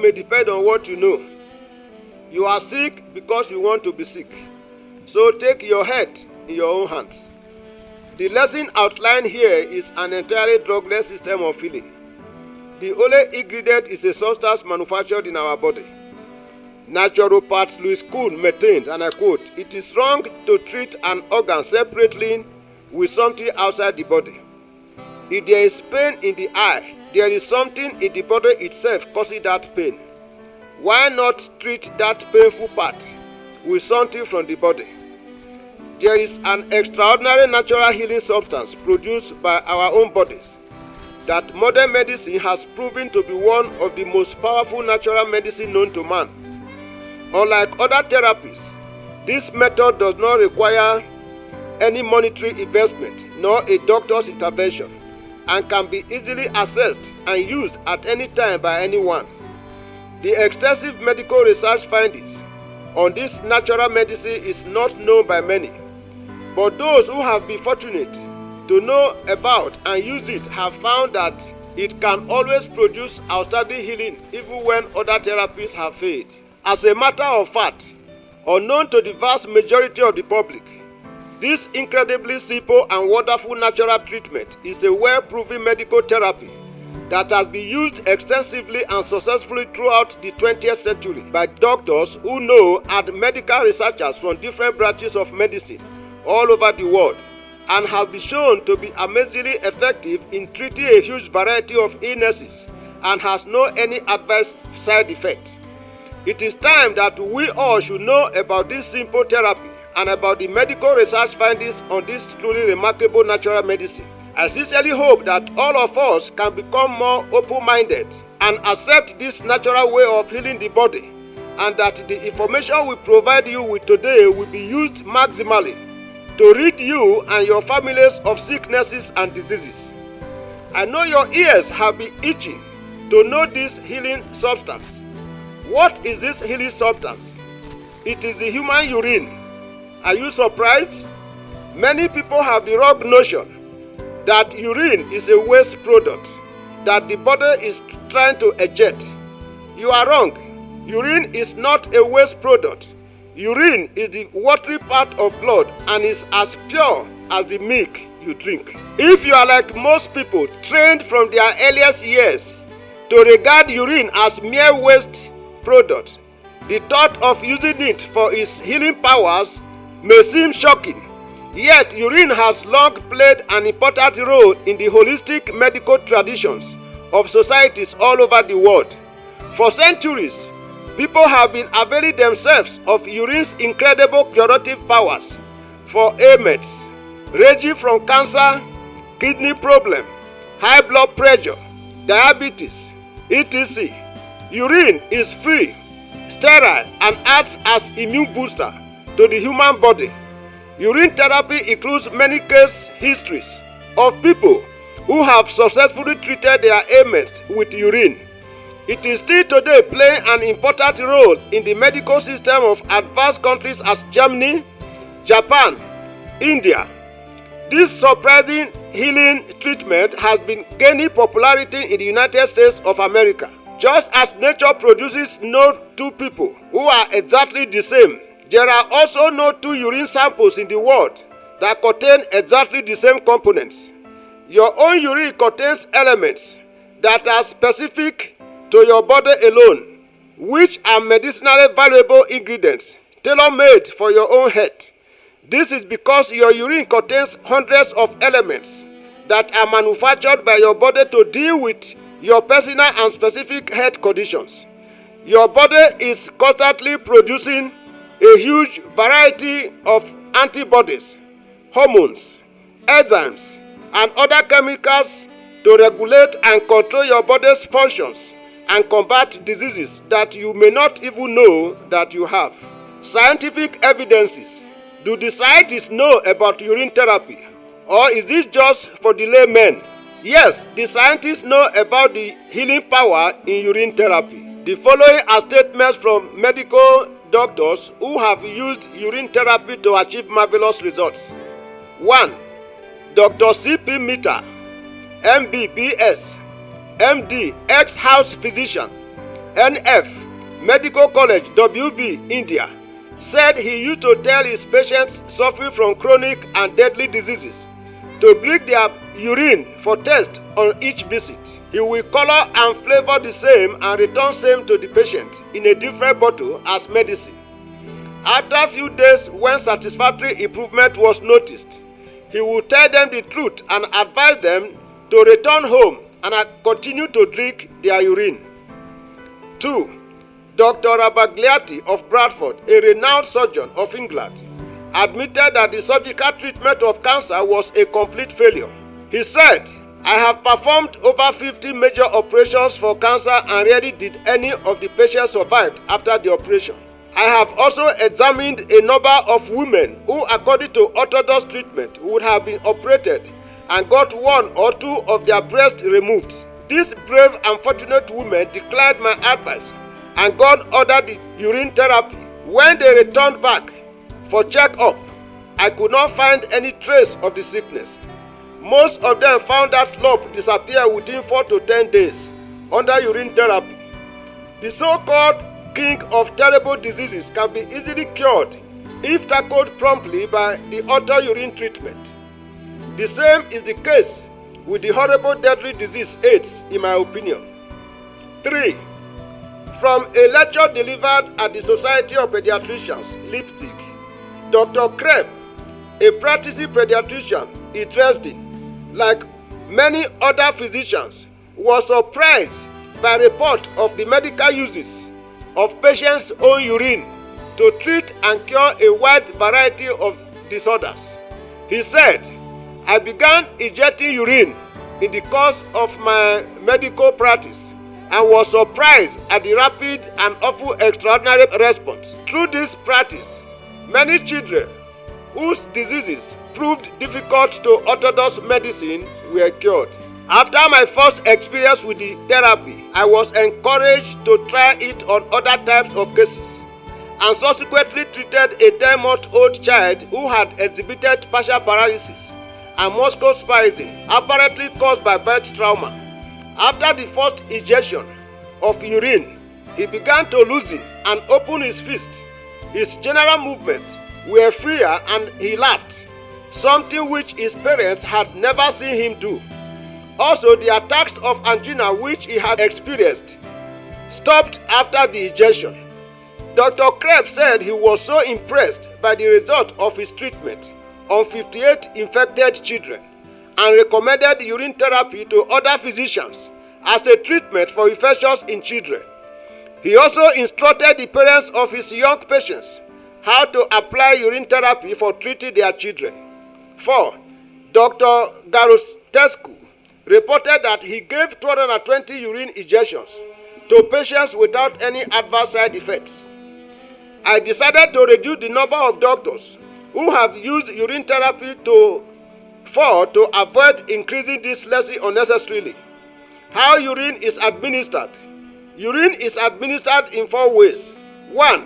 may depend on what you know. You are sick because you want to be sick. So take your health in your own hands. The lesson outlined here is an entirely drugless system of healing. The only ingredient is a substance manufactured in our body. Naturopath Louis Kuhn maintained, and I quote, "It is wrong to treat an organ separately with something outside the body. If there is pain in the eye, there is something in the body itself causing that pain. Why not treat that painful part with something from the body? There is an extraordinary natural healing substance produced by our own bodies that modern medicine has proven to be one of the most powerful natural medicine known to man. Unlike other therapies, this method does not require any monetary investment nor a doctor's intervention and can be easily accessed and used at any time by anyone. The extensive medical research findings on this natural medicine is not known by many, but those who have been fortunate to know about and use it have found that it can always produce outstanding healing even when other therapies have failed. As a matter of fact, unknown to the vast majority of the public, this incredibly simple and wonderful natural treatment is a well-proven medical therapy that has been used extensively and successfully throughout the 20th century by doctors who know and medical researchers from different branches of medicine all over the world, and has been shown to be amazingly effective in treating a huge variety of illnesses and has no any adverse side effect. It is time that we all should know about this simple therapy and about the medical research findings on this truly remarkable natural medicine. I sincerely hope that all of us can become more open-minded and accept this natural way of healing the body, and that the information we provide you with today will be used maximally to rid you and your families of sicknesses and diseases. I know your ears have been itching to know this healing substance. What is this healing substance? It is the human urine. Are you surprised? Many people have the wrong notion that urine is a waste product that the body is trying to eject. You are wrong. Urine is not a waste product. Urine is the watery part of blood and is as pure as the milk you drink. If you are like most people trained from their earliest years to regard urine as mere waste product, the thought of using it for its healing powers may seem shocking. Yet urine has long played an important role in the holistic medical traditions of societies all over the world. For centuries, people have been availing themselves of urine's incredible curative powers for ailments ranging from cancer, kidney problem, high blood pressure, diabetes, etc. Urine is free, sterile, and acts as immune booster to the human body. Urine therapy includes many case histories of people who have successfully treated their ailments with urine. It is still today playing an important role in the medical system of advanced countries as Germany, Japan, India. This surprising healing treatment has been gaining popularity in the United States of America. Just as nature produces no two people who are exactly the same, there are also no two urine samples in the world that contain exactly the same components. Your own urine contains elements that are specific to your body alone, which are medicinally valuable ingredients tailor-made for your own health. This is because your urine contains hundreds of elements that are manufactured by your body to deal with your personal and specific health conditions. Your body is constantly producing a huge variety of antibodies, hormones, enzymes, and other chemicals to regulate and control your body's functions and combat diseases that you may not even know that you have. Scientific evidences. Do the scientists know about urine therapy, or is this just for the laymen? Yes, the scientists know about the healing power in urine therapy. The following are statements from medical doctors who have used urine therapy to achieve marvelous results. 1. Dr. C.P. Mita, MBBS, MD, ex-house physician, NF, Medical College, WB, India, said he used to tell his patients suffering from chronic and deadly diseases to bring their urine for test on each visit. He will color and flavor the same and return same to the patient in a different bottle as medicine. After a few days, when satisfactory improvement was noticed, he will tell them the truth and advise them to return home and continue to drink their urine. 2. Dr. Rabagliati of Bradford, a renowned surgeon of England, admitted that the surgical treatment of cancer was a complete failure. He said, "I have performed over 50 major operations for cancer and rarely did any of the patients survive after the operation. I have also examined a number of women who, according to orthodox treatment, would have been operated and got 1 or 2 of their breasts removed. These brave and fortunate women declined my advice and God ordered the urine therapy. When they returned back for check-up, I could not find any trace of the sickness. Most of them found that lump disappear within 4 to 10 days under urine therapy. The so-called king of terrible diseases can be easily cured if tackled promptly by the auto urine treatment. The same is the case with the horrible deadly disease AIDS, in my opinion." 3. From a lecture delivered at the Society of Pediatricians, Leipzig, Dr. Krebs, a practicing pediatrician in Dresden, like many other physicians, was surprised by report of the medical uses of patients' own urine to treat and cure a wide variety of disorders. He said, "I began injecting urine in the course of my medical practice and was surprised at the rapid and often extraordinary response. Through this practice, many children whose diseases proved difficult to orthodox medicine were cured. After my first experience with the therapy, I was encouraged to try it on other types of cases and subsequently treated a 10-month-old child who had exhibited partial paralysis and muscle spasm apparently caused by birth trauma. After the first injection of urine, he began to loosen and open his fist. His general movements were freer and he laughed, something which his parents had never seen him do. Also, the attacks of angina which he had experienced stopped after the injection." Dr. Krebs said he was so impressed by the result of his treatment on 58 infected children and recommended urine therapy to other physicians as a treatment for infections in children. He also instructed the parents of his young patients how to apply urine therapy for treating their children. 4. Dr. Garostescu reported that he gave 220 urine injections to patients without any adverse side effects. "I decided to reduce the number of doctors who have used urine therapy to 4 to avoid increasing this lesson unnecessarily." How urine is administered? Urine is administered in 4 ways. 1.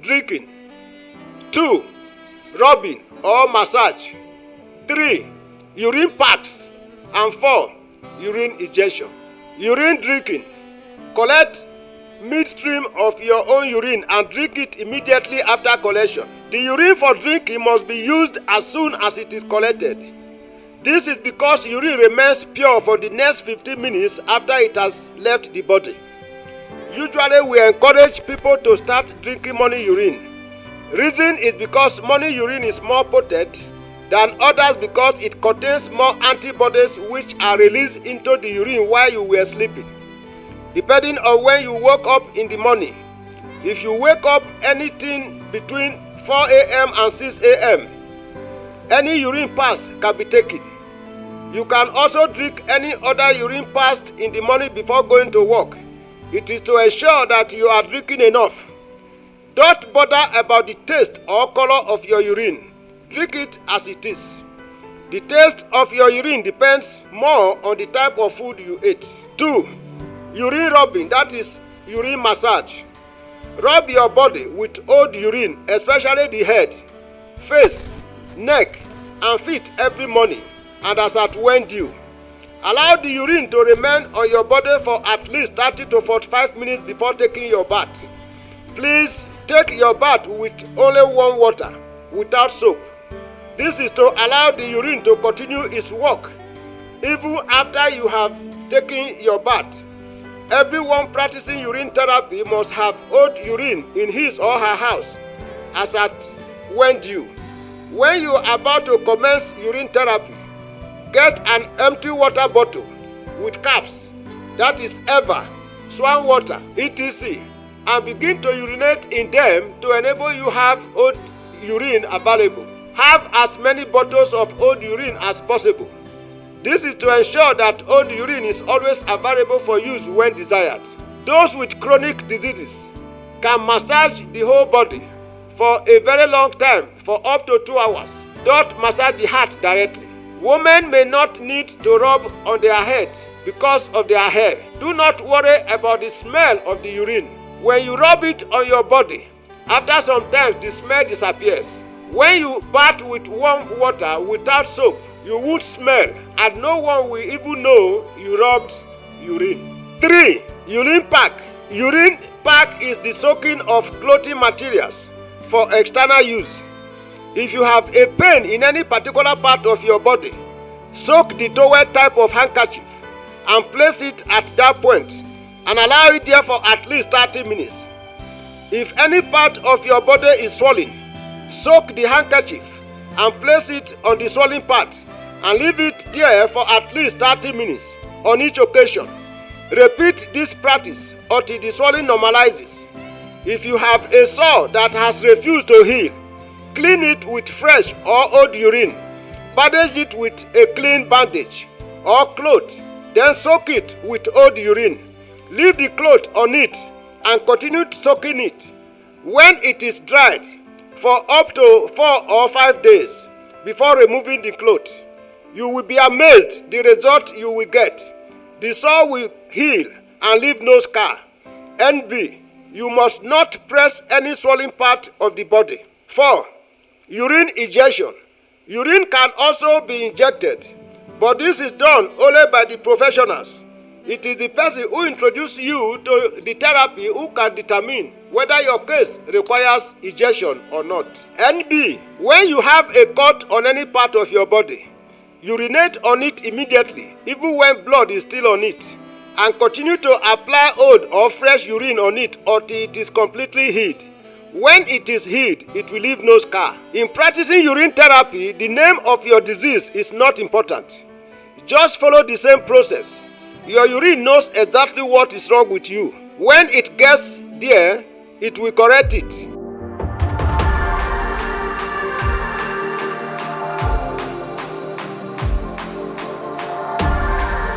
Drinking. 2. Rubbing or massage. 3. Urine packs. And 4. Urine injection. Urine drinking. Collect midstream of your own urine and drink it immediately after collection. The urine for drinking must be used as soon as it is collected. This is because urine remains pure for the next 15 minutes after it has left the body. Usually we encourage people to start drinking morning urine. Reason is because morning urine is more potent than others because it contains more antibodies which are released into the urine while you were sleeping. Depending on when you woke up in the morning, if you wake up anything between 4 a.m. and 6 a.m., any urine pass can be taken. You can also drink any other urine passed in the morning before going to work. It is to ensure that you are drinking enough. Don't bother about the taste or color of your urine. Drink it as it is. The taste of your urine depends more on the type of food you ate. 2. Urine rubbing, that is urine massage. Rub your body with old urine, especially the head, face, neck, and feet every morning and as at when due. Allow the urine to remain on your body for at least 30 to 45 minutes before taking your bath. Please take your bath with only warm water, without soap. This is to allow the urine to continue its work even after you have taken your bath. Everyone practicing urine therapy must have old urine in his or her house as at when due. When you are about to commence urine therapy, get an empty water bottle with caps, that is ever, swan water, etc., and begin to urinate in them to enable you have old urine available. Have as many bottles of old urine as possible. This is to ensure that old urine is always available for use when desired. Those with chronic diseases can massage the whole body for a very long time for up to 2 hours. Don't massage the heart directly. Women may not need to rub on their head because of their hair. Do not worry about the smell of the urine. When you rub it on your body, after some time the smell disappears. When you bath with warm water without soap, you would smell and no one will even know you rubbed urine. 3. Urine pack. Urine pack is the soaking of clothing materials for external use. If you have a pain in any particular part of your body, soak the towel type of handkerchief and place it at that point and allow it there for at least 30 minutes. If any part of your body is swollen, soak the handkerchief and place it on the swollen part and leave it there for at least 30 minutes on each occasion. Repeat this practice until the swelling normalizes. If you have a sore that has refused to heal, clean it with fresh or old urine. Bandage it with a clean bandage or cloth, then soak it with old urine. Leave the cloth on it and continue soaking it. When it is dried, for up to 4 or 5 days before removing the cloth, you will be amazed the result you will get. The sore will heal and leave no scar. NB. You must not press any swollen part of the body. 4. Urine injection. Urine can also be injected, but this is done only by the professionals. It is the person who introduced you to the therapy who can determine whether your case requires injection or not. NB. When you have a cut on any part of your body, urinate on it immediately, even when blood is still on it, and continue to apply old or fresh urine on it until it is completely healed. When it is healed, it will leave no scar. In practicing urine therapy, the name of your disease is not important. Just follow the same process. Your urine knows exactly what is wrong with you. When it gets there, it will correct it.